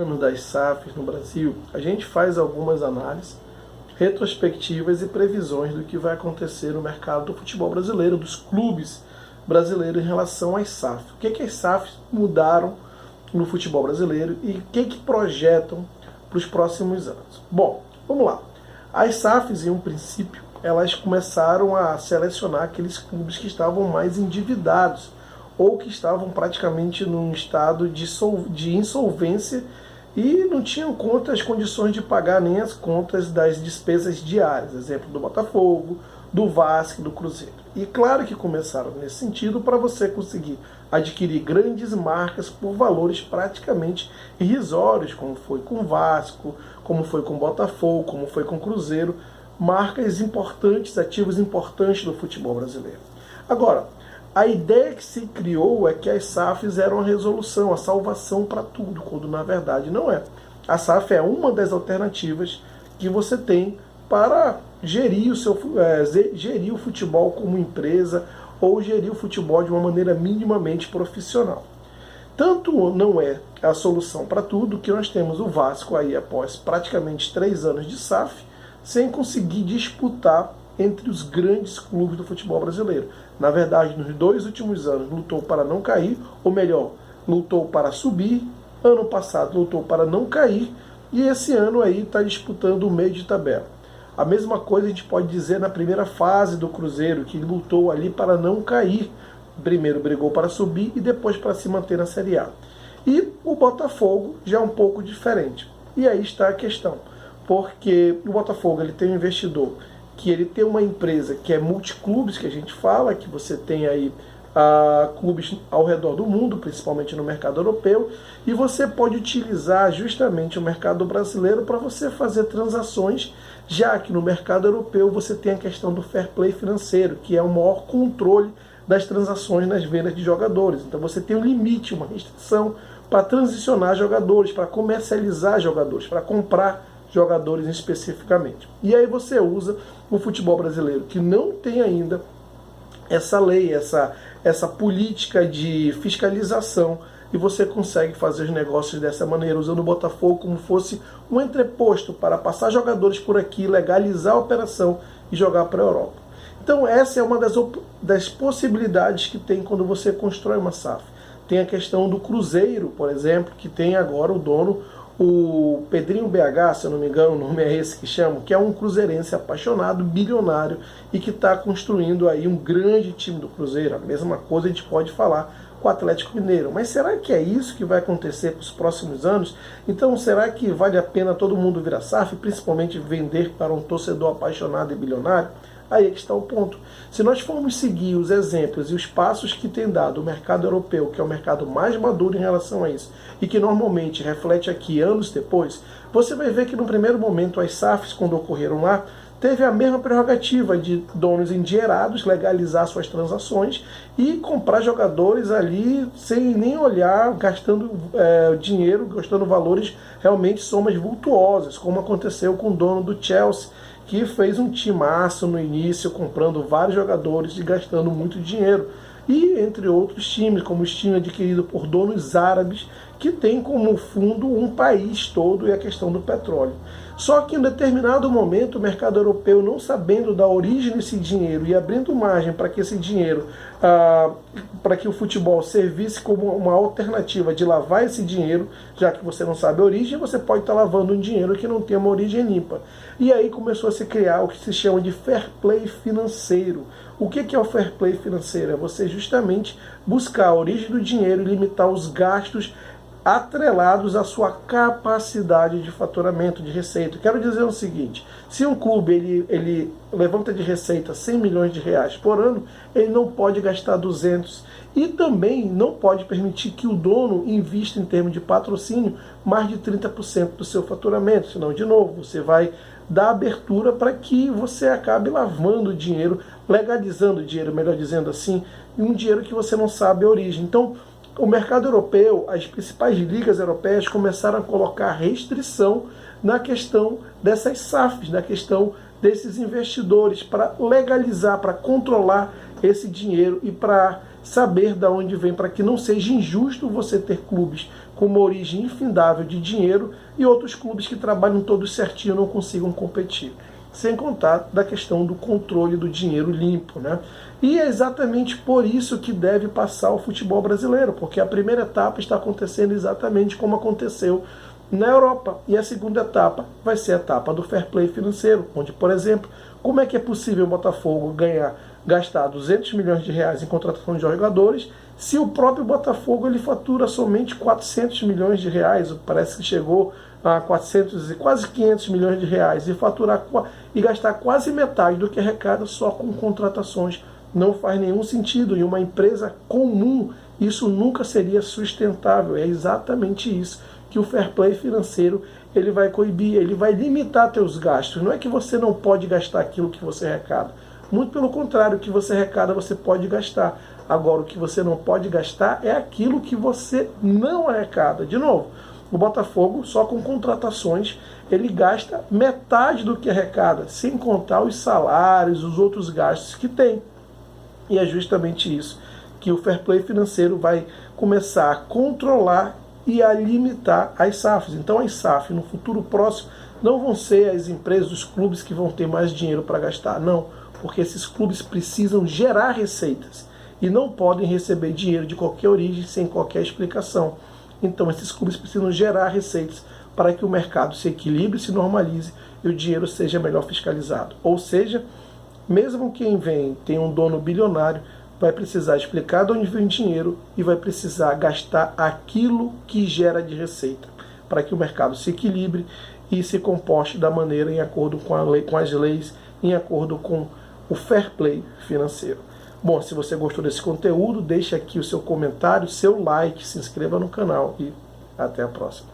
anos das SAFs no Brasil, a gente faz algumas análises retrospectivas e previsões do que vai acontecer no mercado do futebol brasileiro, dos clubes brasileiros em relação às SAFs. O que as SAFs mudaram no futebol brasileiro e o que projetam para os próximos anos. Bom, vamos lá. As SAFs, em um princípio, elas começaram a selecionar aqueles clubes que estavam mais endividados ou que estavam praticamente num estado de insolvência e não tinham condições de pagar nem as contas das despesas diárias. Exemplo do Botafogo, do Vasco, do Cruzeiro. E claro que começaram nesse sentido para você conseguir adquirir grandes marcas por valores praticamente irrisórios, como foi com o Vasco, como foi com o Botafogo, como foi com o Cruzeiro, marcas importantes, ativos importantes do futebol brasileiro. Agora, a ideia que se criou é que as SAFs eram a resolução, a salvação para tudo, quando na verdade não é. A SAF é uma das alternativas que você tem para gerir o futebol como empresa ou gerir o futebol de uma maneira minimamente profissional. Tanto não é a solução para tudo que nós temos o Vasco aí após praticamente 3 anos de SAF sem conseguir disputar entre os grandes clubes do futebol brasileiro. Na verdade, nos 2 últimos anos lutou para não cair, ou melhor, lutou para subir, ano passado lutou para não cair, e esse ano aí está disputando o meio de tabela. A mesma coisa a gente pode dizer na primeira fase do Cruzeiro, que lutou ali para não cair. Primeiro brigou para subir e depois para se manter na Série A. E o Botafogo já é um pouco diferente. E aí está a questão, porque o Botafogo ele tem um investidor que ele tem uma empresa que é multiclubes, que a gente fala, que você tem aí clubes ao redor do mundo, principalmente no mercado europeu, e você pode utilizar justamente o mercado brasileiro para você fazer transações, já que no mercado europeu você tem a questão do fair play financeiro, que é o maior controle das transações nas vendas de jogadores. Então você tem um limite, uma restrição para transicionar jogadores, para comercializar jogadores, para comprar jogadores especificamente. E aí você usa o futebol brasileiro, que não tem ainda essa lei, essa política de fiscalização, e você consegue fazer os negócios dessa maneira, usando o Botafogo como fosse um entreposto para passar jogadores por aqui, legalizar a operação e jogar para a Europa. Então essa é uma das possibilidades que tem quando você constrói uma SAF. Tem a questão do Cruzeiro, por exemplo, que tem agora o dono, o Pedrinho BH, se eu não me engano, o nome é esse que chama, que é um cruzeirense apaixonado, bilionário, e que está construindo aí um grande time do Cruzeiro. A mesma coisa a gente pode falar com o Atlético Mineiro. Mas será que é isso que vai acontecer para os próximos anos? Então será que vale a pena todo mundo virar SAF, principalmente vender para um torcedor apaixonado e bilionário? Aí é que está o ponto. Se nós formos seguir os exemplos e os passos que tem dado o mercado europeu, que é o mercado mais maduro em relação a isso, e que normalmente reflete aqui anos depois, você vai ver que no primeiro momento as SAFs, quando ocorreram lá, teve a mesma prerrogativa de donos endinheirados legalizar suas transações e comprar jogadores ali sem nem olhar, gastando dinheiro, gastando valores, realmente somas vultuosas, como aconteceu com o dono do Chelsea, que fez um timaço no início, comprando vários jogadores e gastando muito dinheiro. E entre outros times, como o time adquirido por donos árabes, que tem como fundo um país todo e a questão do petróleo. Só que em determinado momento o mercado europeu, não sabendo da origem desse dinheiro e abrindo margem para que esse dinheiro, para que o futebol servisse como uma alternativa de lavar esse dinheiro, já que você não sabe a origem, você pode estar lavando um dinheiro que não tem uma origem limpa. E aí começou a se criar o que se chama de fair play financeiro. O que é o fair play financeiro? É você justamente buscar a origem do dinheiro e limitar os gastos atrelados à sua capacidade de faturamento, de receita. Quero dizer o seguinte, se um clube ele levanta de receita 100 milhões de reais por ano, ele não pode gastar 200 e também não pode permitir que o dono invista em termos de patrocínio mais de 30% do seu faturamento, senão, de novo, você vai dar abertura para que você acabe lavando dinheiro, legalizando dinheiro, melhor dizendo assim, um dinheiro que você não sabe a origem. Então, o mercado europeu, as principais ligas europeias começaram a colocar restrição na questão dessas SAFs, na questão desses investidores, para legalizar, para controlar esse dinheiro e para saber de onde vem, para que não seja injusto você ter clubes com uma origem infindável de dinheiro e outros clubes que trabalham todos certinho e não consigam competir. Sem contar da questão do controle do dinheiro limpo, né? E é exatamente por isso que deve passar o futebol brasileiro, porque a primeira etapa está acontecendo exatamente como aconteceu na Europa. E a segunda etapa vai ser a etapa do fair play financeiro, onde, por exemplo, como é que é possível o Botafogo gastar 200 milhões de reais em contratação de jogadores, se o próprio Botafogo ele fatura somente 400 milhões de reais, parece que chegou a 400 e quase 500 milhões de reais, e gastar quase metade do que arrecada só com contratações. Não faz nenhum sentido. Em uma empresa comum, isso nunca seria sustentável. É exatamente isso que o fair play financeiro ele vai coibir, ele vai limitar teus gastos. Não é que você não pode gastar aquilo que você arrecada. Muito pelo contrário, o que você arrecada você pode gastar. Agora, o que você não pode gastar é aquilo que você não arrecada. De novo, o Botafogo, só com contratações, ele gasta metade do que arrecada, sem contar os salários, os outros gastos que tem. E é justamente isso que o fair play financeiro vai começar a controlar e a limitar as SAFs. Então as SAFs no futuro próximo não vão ser as empresas, os clubes que vão ter mais dinheiro para gastar, não, porque esses clubes precisam gerar receitas e não podem receber dinheiro de qualquer origem sem qualquer explicação. Então esses clubes precisam gerar receitas para que o mercado se equilibre, se normalize e o dinheiro seja melhor fiscalizado. Ou seja, mesmo quem vem tem um dono bilionário, vai precisar explicar de onde vem o dinheiro e vai precisar gastar aquilo que gera de receita, para que o mercado se equilibre e se comporte da maneira em acordo com a lei, com as leis, em acordo com o fair play financeiro. Bom, se você gostou desse conteúdo, deixe aqui o seu comentário, seu like, se inscreva no canal e até a próxima.